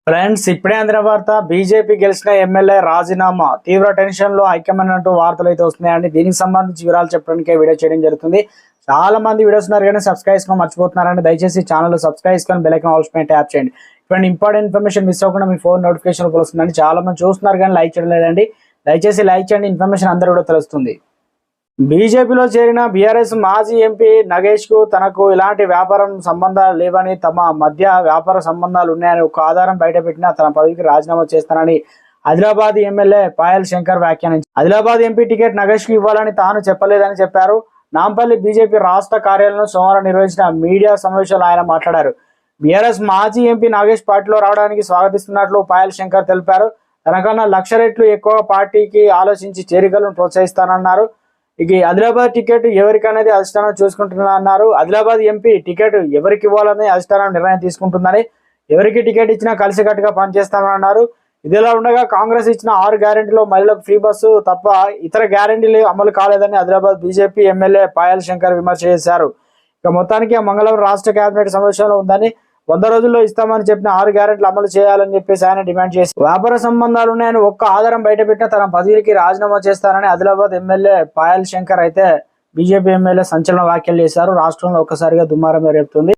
Friends, ఇప్పుడే అందిన వార్త. బీజేపీ గెలిచిన ఎమ్మెల్యే రాజీనామా తీవ్ర టెన్షన్ లో ఐక్యమైనట్టు వార్తలు అయితే వస్తున్నాయండి. దీనికి సంబంధించి వివరాలు చెప్పడానికి వీడియో చేయడం జరుగుతుంది. చాలా మంది వీడియోస్ ఉన్నారు కానీ సబ్స్క్రైబ్ చేసుకొని మర్చిపోతున్నారండి. దయచేసి ఛానల్ సబ్స్క్రైబ్ చేసుకొని బెల్ ఐకాన్ ఆల్ పైన ట్యాప్ చేయండి. ఇప్పుడు ఇంపార్టెంట్ ఇన్ఫర్మేషన్ మిస్ అవ్వకుండా మీ ఫోన్ నోటిఫికేషన్ వస్తుందండి. చాలా మంది చూస్తున్నారు కానీ లైక్ చేయడం లేదండి. దయచేసి లైక్ చేయండి, ఇన్ఫర్మేషన్ అందరూ కూడా తెలుస్తుంది. బీజేపీలో చేరిన బీఆర్ఎస్ మాజీ ఎంపీ నగేష్ కు తనకు ఇలాంటి వ్యాపారం సంబంధాలు లేవని, తమ మధ్య వ్యాపార సంబంధాలు ఉన్నాయని ఒక ఆధారం బయటపెట్టినా తన పదవికి రాజీనామా చేస్తానని ఆదిలాబాద్ ఎమ్మెల్యే పాయల్ శంకర్ వ్యాఖ్యానించారు. ఆదిలాబాద్ ఎంపీ టికెట్ నగేష్ కు ఇవ్వాలని తాను చెప్పలేదని చెప్పారు. నాంపల్లి బీజేపీ రాష్ట్ర కార్యాలయంలో సోమవారం నిర్వహించిన మీడియా సమావేశంలో ఆయన మాట్లాడారు. బీఆర్ఎస్ మాజీ ఎంపీ నాగేష్ పార్టీలో రావడానికి స్వాగతిస్తున్నట్లు పాయల్ శంకర్ తెలిపారు. తనకన్నా 1,00,000 రెట్లు ఎక్కువ పార్టీకి ఆలోచించి చేరికలను ప్రోత్సహిస్తానన్నారు. ఇక ఆదిలాబాద్ టికెట్ ఎవరికనేది అధిష్టానం చూసుకుంటున్నా అన్నారు. ఆదిలాబాద్ ఎంపీ టికెట్ ఎవరికి ఇవ్వాలని అధిష్టానం నిర్ణయం తీసుకుంటుందని, ఎవరికి టికెట్ ఇచ్చినా కలిసికట్టుగా పనిచేస్తామని అన్నారు. ఇదిలా ఉండగా కాంగ్రెస్ ఇచ్చిన 6 గ్యారెంటీలో మహిళలకు ఫ్రీ బస్సు తప్ప ఇతర గ్యారెంటీలు అమలు కాలేదని ఆదిలాబాద్ బీజేపీ ఎమ్మెల్యే పాయల్ శంకర్ విమర్శ చేశారు. ఇక మొత్తానికి మంగళవారం రాష్ట్ర కేబినెట్ సమావేశంలో ఉందని, 100 రోజుల్లో ఇస్తామని చెప్పిన 6 గ్యారెంటీలు అమలు చేయాలని చెప్పేసి ఆయన డిమాండ్ చేసి, వ్యాపార సంబంధాలు ఉన్నాయని ఒక్క ఆధారం బయటపెట్టిన తన పదవికి రాజీనామా చేస్తానని ఆదిలాబాద్ ఎమ్మెల్యే పాయల్ శంకర్ అయితే బీజేపీ ఎమ్మెల్యే సంచలన వ్యాఖ్యలు చేశారు. రాష్ట్రంలో ఒక్కసారిగా దుమారం రేపుతుంది.